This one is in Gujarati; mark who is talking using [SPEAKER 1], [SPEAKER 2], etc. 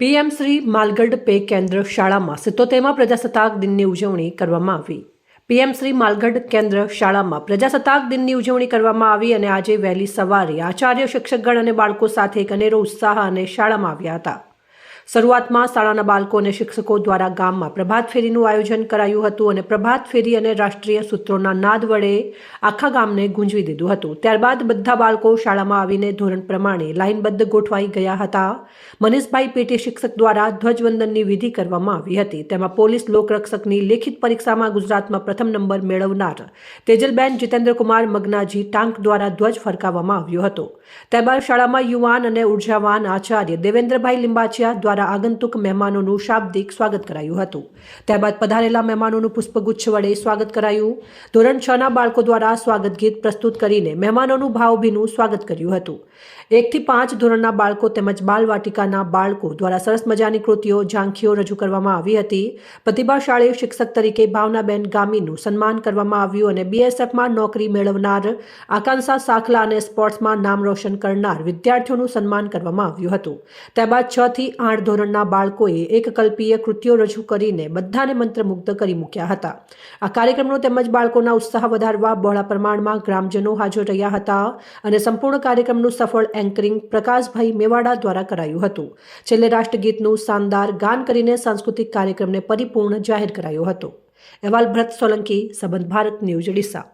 [SPEAKER 1] પીએમ શ્રી માલગઢ પે કેન્દ્ર શાળામાં 77મા પ્રજાસત્તાક દિનની ઉજવણી કરવામાં આવી। પીએમ શ્રી માલગઢ કેન્દ્ર શાળામાં પ્રજાસત્તાક દિનની ઉજવણી કરવામાં આવી અને આજે વહેલી સવારે આચાર્ય, શિક્ષકગણ અને બાળકો સાથે એક અનેરો ઉત્સાહ અને શાળામાં આવ્યા હતા। શરૂઆતમાં શાળાના બાળકો અને શિક્ષકો દ્વારા ગામમાં પ્રભાત ફેરીનું આયોજન કરાયું હતું અને પ્રભાત ફેરી અને રાષ્ટ્રીય સૂત્રોના નાદ વડે આખા ગામને ગુંજવી દીધું હતું। ત્યારબાદ બધા બાળકો શાળામાં આવીને ધોરણ પ્રમાણે લાઇનબદ્ધ ગોઠવાઈ ગયા હતા। મનીષભાઈ પેટે શિક્ષક દ્વારા ધ્વજવંદનની વિધિ કરવામાં આવી હતી। તેમાં પોલીસ લોકરક્ષકની લેખિત પરીક્ષામાં ગુજરાતમાં પ્રથમ નંબર મેળવનાર તેજલબેન જીતેન્દ્રકુમાર મગનાજી ટાંક દ્વારા ધ્વજ ફરકાવવામાં આવ્યો હતો। ત્યારબાદ શાળામાં યુવાન અને ઉર્જાવાન આચાર્ય દેવેન્દ્રભાઈ લિંબાચિયા દ્વારા આગંતુક મહેમાનોનું શાબ્દિક સ્વાગત કરાયું હતું। ત્યારબાદ પધારેલા મહેમાનોનું પુષ્પગુચ્છ વડે સ્વાગત કરાયું। ધોરણ 6ના બાળકો દ્વારા સ્વાગત ગીત પ્રસ્તુત કરીને મહેમાનોનું ભાવભીનું સ્વાગત કર્યું હતું। 1 થી 5 ધોરણના બાળકો તેમજ બાલવાટિકાના બાળકો દ્વારા સરસ મજાની કૃતિઓ, ઝાંખીઓ રજૂ કરવામાં આવી હતી। પ્રતિભાશાળી શિક્ષક તરીકે ભાવનાબેન ગામીનું સન્માન કરવામાં આવ્યું અને બીએસએફમાં નોકરી મેળવનાર આકાંક્ષા સાખલા અને સ્પોર્ટ્સમાં નામ રોશન કરનાર વિદ્યાર્થીઓનું સન્માન કરવામાં આવ્યું હતું। ત્યારબાદ 6 થી 8 ધોરણના બાળકોએ એકકલ્પીય કૃતિઓ રજૂ કરીને બધાને મંત્રમુગ્ધ કરી મૂક્યા હતા। આ કાર્યક્રમનો તેમજ બાળકોના ઉત્સાહ વધારવા બહોળા પ્રમાણમાં ગ્રામજનો હાજર રહ્યા હતા અને સંપૂર્ણ કાર્યક્રમનું સફળ એન્કરિંગ પ્રકાશભાઈ મેવાડા દ્વારા કરાયું હતું। છેલ્લે રાષ્ટ્રગીતનું શાનદાર ગાન કરીને સાંસ્કૃતિક કાર્યક્રમને પરિપૂર્ણ જાહેર કરાયો હતો। અહેવાલ ભરત સોલંકી, સંબંધ ભારત ન્યૂઝ, ડીસા।